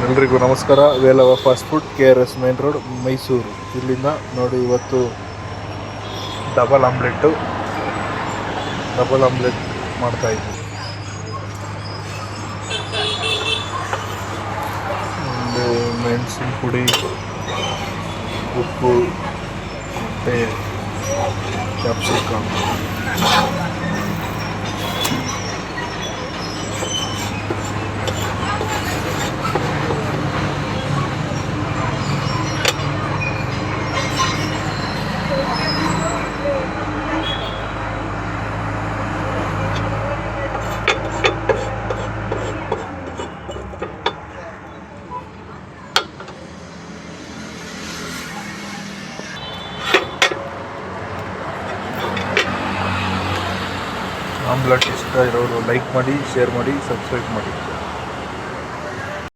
ಎಲ್ರಿಗೂ ನಮಸ್ಕಾರ. Velava fast food, KRS main road, Mysuru. ಇಲ್ಲಿಂದ ನೋಡಿ, ಇವತ್ತು ಡಬಲ್ ಆಮ್ಲೆಟ್ ಮಾಡ್ತಾಯಿದ್ವಿ. ಒಂದು ಮೆಣಸಿನ ಪುಡಿ, ಉಪ್ಪು ಮತ್ತು ಕ್ಯಾಪ್ಸಿಕಮ್. ಆಮ್ಲೆಟ್ ಇಷ್ಟ ಇರೋರು ಲೈಕ್ ಮಾಡಿ, ಶೇರ್ ಮಾಡಿ, ಸಬ್ಸ್ಕ್ರೈಬ್ ಮಾಡಿ.